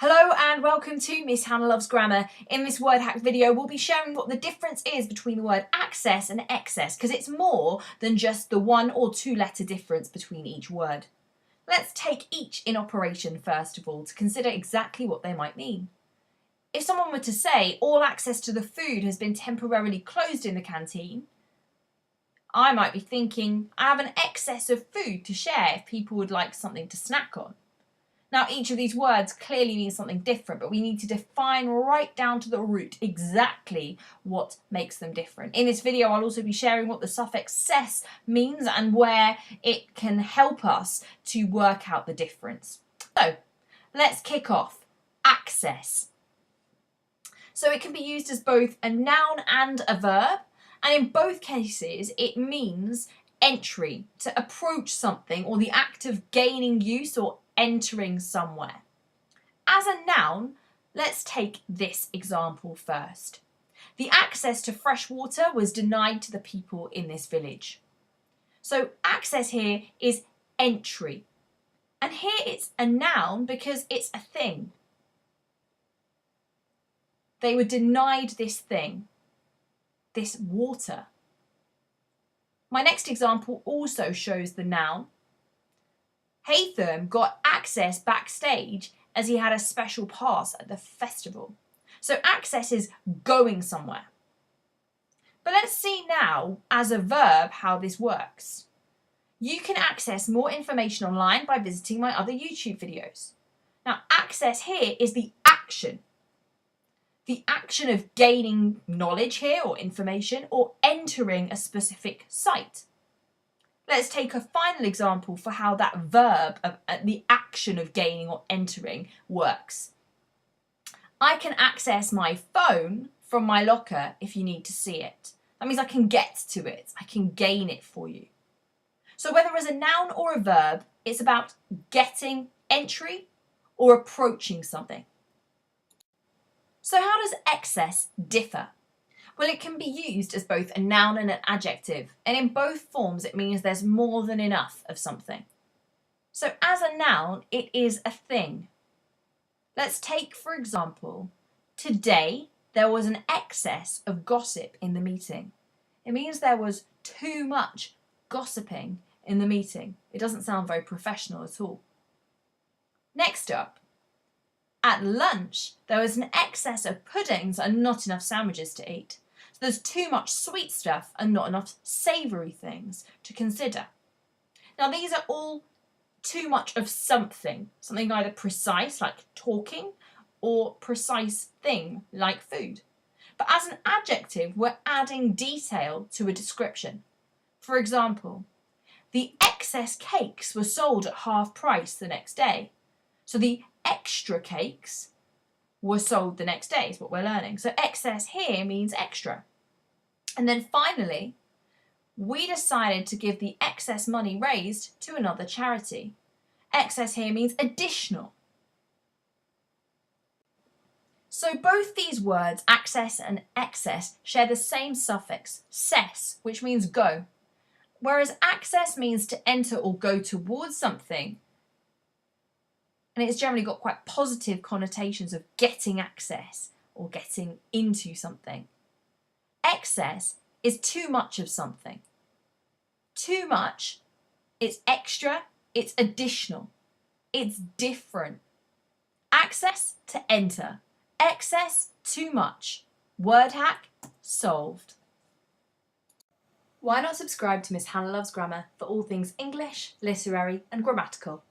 Hello and welcome to Miss Hannah Loves Grammar. In this word hack video, we'll be sharing what the difference is between the word access and excess, because it's more than just the 1 or 2 letter difference between each word. Let's take each in operation first of all to consider exactly what they might mean. If someone were to say all access to the food has been temporarily closed in the canteen, I might be thinking I have an excess of food to share if people would like something to snack on. Now, each of these words clearly means something different, but we need to define right down to the root exactly what makes them different. In this video, I'll also be sharing what the suffix "cess" means and where it can help us to work out the difference. So, let's kick off. Access. So it can be used as both a noun and a verb, and in both cases, it means entry, to approach something, or the act of gaining use or entering somewhere. As a noun, let's take this example first. The access to fresh water was denied to the people in this village. So access here is entry. And here it's a noun because it's a thing. They were denied this thing, this water. My next example also shows the noun. Haytham got access backstage as he had a special pass at the festival. So access is going somewhere. But let's see now, as a verb, how this works. You can access more information online by visiting my other YouTube videos. Now, access here is the action. The action of gaining knowledge here or information or entering a specific site. Let's take a final example for how that verb, the action of gaining or entering, works. I can access my phone from my locker if you need to see it. That means I can get to it. I can gain it for you. So whether as a noun or a verb, it's about getting entry or approaching something. So how does excess differ? Well, it can be used as both a noun and an adjective, and in both forms it means there's more than enough of something. So as a noun, it is a thing. Let's take, for example, today there was an excess of gossip in the meeting. It means there was too much gossiping in the meeting. It doesn't sound very professional at all. Next up, at lunch, there was an excess of puddings and not enough sandwiches to eat. So there's too much sweet stuff and not enough savoury things to consider. Now, these are all too much of something either precise, like talking, or precise thing, like food. But as an adjective, we're adding detail to a description. For example, the excess cakes were sold at half price the next day. So the extra cakes were sold the next day is what we're learning. So excess here means extra. And then finally, we decided to give the excess money raised to another charity. Excess here means additional. So both these words, access and excess, share the same suffix, cess, which means go. Whereas access means to enter or go towards something, and it's generally got quite positive connotations of getting access or getting into something. Excess is too much of something. Too much, it's extra, it's additional, it's different. Access, to enter. Excess, too much. Word hack, solved. Why not subscribe to Miss Hannah Loves Grammar for all things English, literary and grammatical?